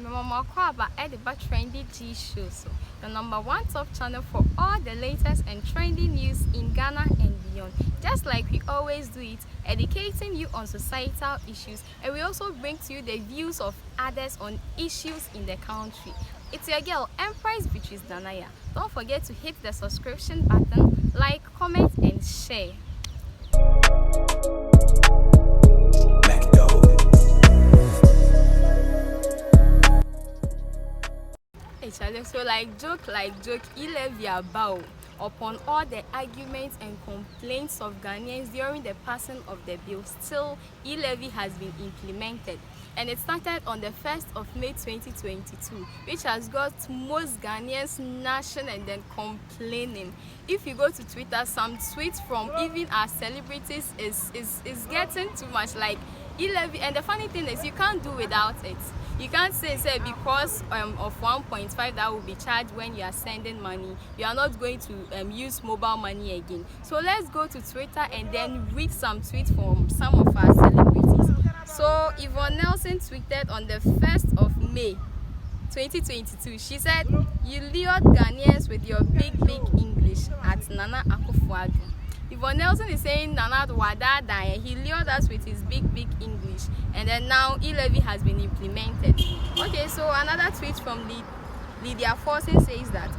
Mama Kwaba Ediba Trendy G Show, so the number one top channel for all the latest and trendy news in Ghana and beyond. Just like we always do it, educating you on societal issues, and we also bring to you the views of others on issues in the country. It's your girl, Empress Beatrice Danaya. Don't forget to hit the subscription button, like, comment, and share. Hey Charlie, so like joke, E Levy about upon all the arguments and complaints of Ghanaians during the passing of the bill, still E Levy has been implemented. And it started on the 1st of May 2022, which has got most Ghanaians gnashing and then complaining. If you go to Twitter, some tweets from even our celebrities is getting too much, like E Levy. And the funny thing is, you can't do without it. You can't say because of 1.5 that will be charged when you are sending money, you are not going to use mobile money again. So let's go to Twitter and then read some tweets from some of our celebrities. So Yvonne Nelson tweeted on the 1st of May 2022. She said, "You lured Ghanaians with your big English at Nana Akufo-Addo." Yvonne Nelson is saying Nana Wadada, he lured us with his big English, and then now E Levy has been implemented. Okay, so another tweet from Lydia Forson says that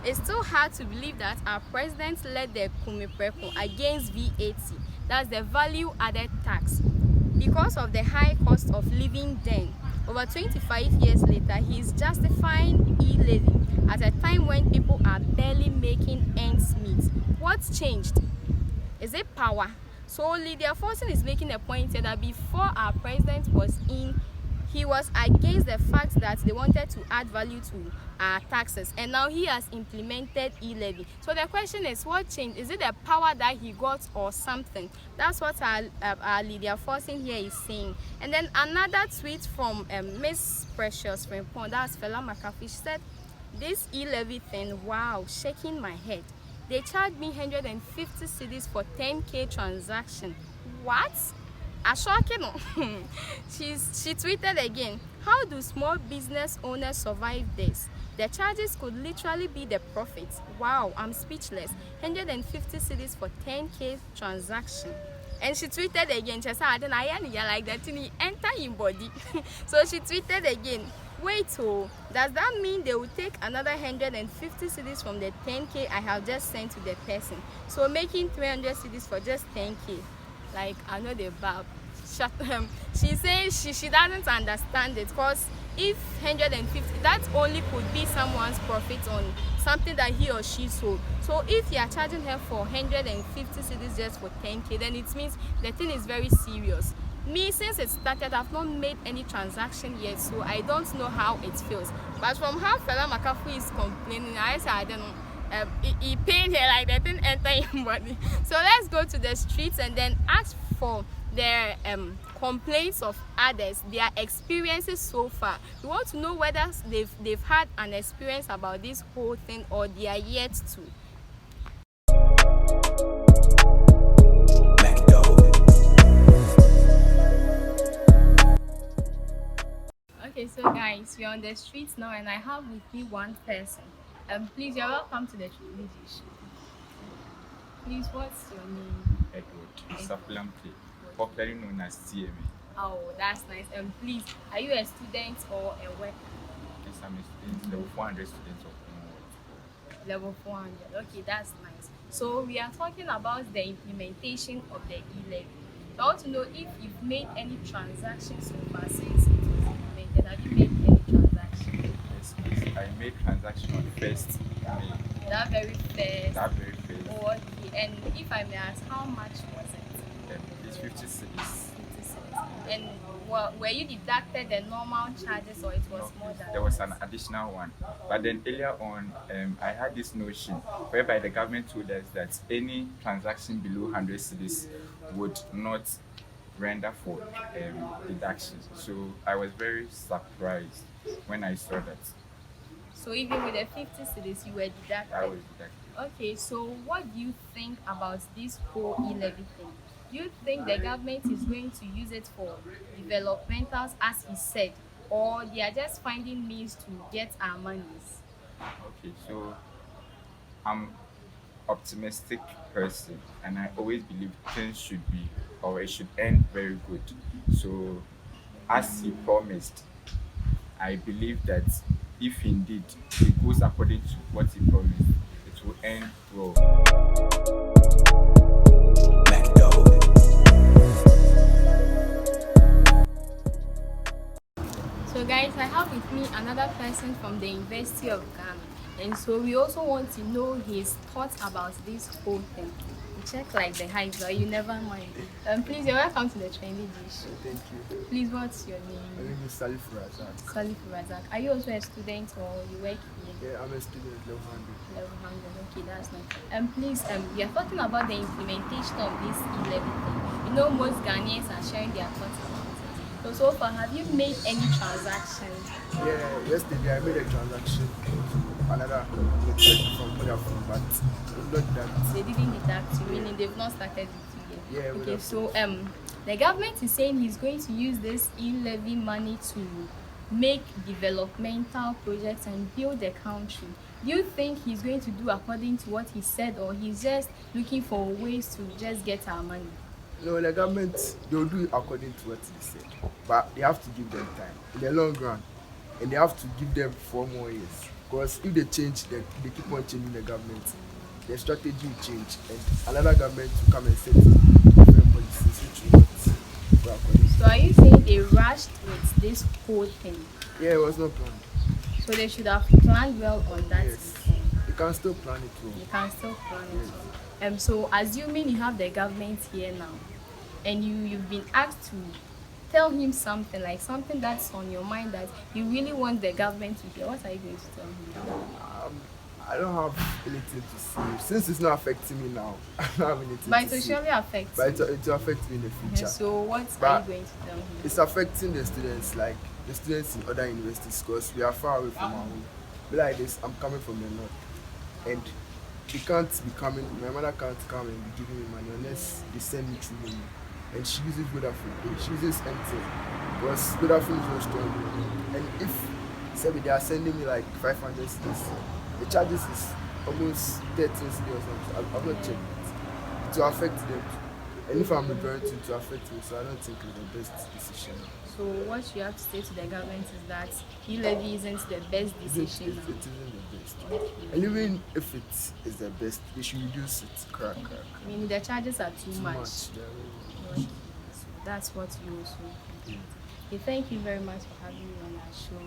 it's still hard to believe that our president led the Kumiprepo against VAT, that's the value added tax, because of the high cost of living then. Over 25 years later, he is justifying E Levy at a time when people are barely making ends meet. What's changed? Is it power? So Lydia Forson is making a point here that before our president was in, he was against the fact that they wanted to add value to our taxes, and now he has implemented E Levy. So the question is, what changed? Is it the power that he got or something? That's what our Lydia Forson here is saying. And then another tweet from Miss Precious Frimpong, that's Fela McAfee, said, "This E Levy thing, wow, shaking my head. They charged me 150 cedis for 10k transaction. What? Ashokino." She tweeted again, "How do small business owners survive this? The charges could literally be the profit. Wow, I'm speechless. 150 cedis for 10k transaction." And she tweeted again, she said, "I don't know, like that thing enter in body." So she tweeted again, "Wait, oh, does that mean they will take another 150 cedis from the 10k I have just sent to the person? So making 300 cedis for just 10k. Like, I know the bab." She's saying she doesn't understand it, because if 150, that only could be someone's profit on something that he or she sold. So if you are charging her for 150 cedis just for 10k, then it means the thing is very serious. Me, since it started, I've not made any transaction yet, so I don't know how it feels. But from how Fela McAfee is complaining, I say I don't know. He paid her like that didn't enter in money. So let's go to the streets and then ask for their complaints of others, their experiences so far. We want to know whether they've had an experience about this whole thing or they are yet to. Okay, so guys, we're on the streets now, and I have with me one person. Please, you're welcome to the Trilogy Show. Please, what's your name? Edward Saplampe, popularly known as TMA. Oh, that's nice. Please, are you a student or a worker? Yes, I'm a student, level 400 student of Level 400. Okay, that's nice. So we are talking about the implementation of the E Levy. So I want to know if you've made any transactions so far since it was implemented. Have you made any transactions? Yes, please. I made transaction on first May. That very first. That very first. Oh, okay. And if I may ask, how much was it? It's 50 cities. 50 cents. And were you deducted the normal charges, or it was more than? There was an additional one. But then earlier on, I had this notion whereby the government told us that any transaction below 100 cities would not render for deductions. So I was very surprised when I saw that. So even with the 50 cedis, you were deducted? I was deducted. Okay, so what do you think about this whole E Levy thing? Do you think the government is going to use it for developmentals, as he said, or they are just finding means to get our monies? Okay, so I'm optimistic person and I always believe things should be or it should end very good. So as he promised, I believe that if indeed it goes according to what he promised, it will end well. So guys, I have with me another person from the University of Ghana, and so we also want to know his thoughts about this whole thing. You check like the hype, but you never mind. Please, you're welcome to the Trendy Dish. Thank you. Please, what's your My name? name is Salif Razak. Salif Razak. Are you also a student or you work here? Yeah, I'm a student level 100. Level 100. Okay, that's nice. Please, we are talking about the implementation of this E Levy thing. You know, most Ghanaians are sharing their thoughts about it. So far, have you made any transactions? Yeah, yesterday I made a transaction to another network from Vodafone, but not that. They didn't deduct you, meaning they've not started with you yet. Yeah, Okay, Vodafone. so the government is saying he's going to use this e-levy money to make developmental projects and build the country. Do you think he's going to do according to what he said, or he's just looking for ways to just get our money? No, the government, they'll do it according to what they said, but they have to give them time in the long run, and they have to give them 4 more years. Because if they change, they keep on changing the government, their strategy will change, and another government will come and set different policies which will not go according. So are you saying they rushed with this whole thing? Yeah, it was not planned. So they should have planned well on that. Yes, you can still plan it well. You can still plan it well. So assuming you have the government here now, and you've been asked to tell him something, like something that's on your mind that you really want the government to hear, what are you going to tell him? I don't have anything to say. Since it's not affecting me now, I don't have anything But to it will say. surely affect But you. it will affect me in the future. So what are But you going to tell him? it's affecting the students, like the students in other universities, because we are far away from our home. Be like this, I'm coming from the north, and they can't be coming. My mother can't come and be giving me money unless they send me through money. And she uses Vodafone. She uses MTN because Vodafone is very strong. And if say they are sending me like 500 cedis, the charges is almost 13 cedis or something. I've not checked it. It will affect them. And if I'm withdrawing to it will affect me, so I don't think it's the best decision. So what you have to say to the government is that e-levy isn't the best It decision isn't the best. now. And even if it is the best, they should reduce it. Crack. I mean, the charges are too much. Yeah, So that's what you also think. Okay, thank you very much for having me on our show.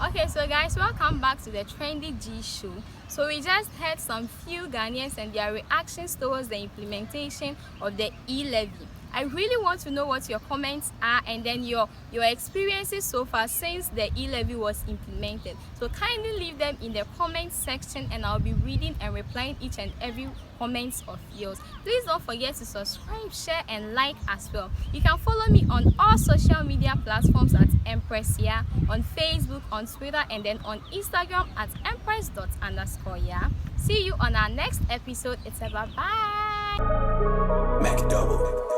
Okay, so guys, welcome back to the Trendy G show. So we just heard some few Ghanaians and their reactions towards the implementation of the e-levy. I really want to know what your comments are and then your experiences so far since the e-levy was implemented. So kindly leave them in the comment section and I'll be reading and replying each and every comments of yours. Please don't forget to subscribe, share and like as well. You can follow me on all social media platforms at Empress here, on Facebook, on Twitter and then on Instagram at empress._. Yeah. See you on our next episode. It's a bye. Mac double.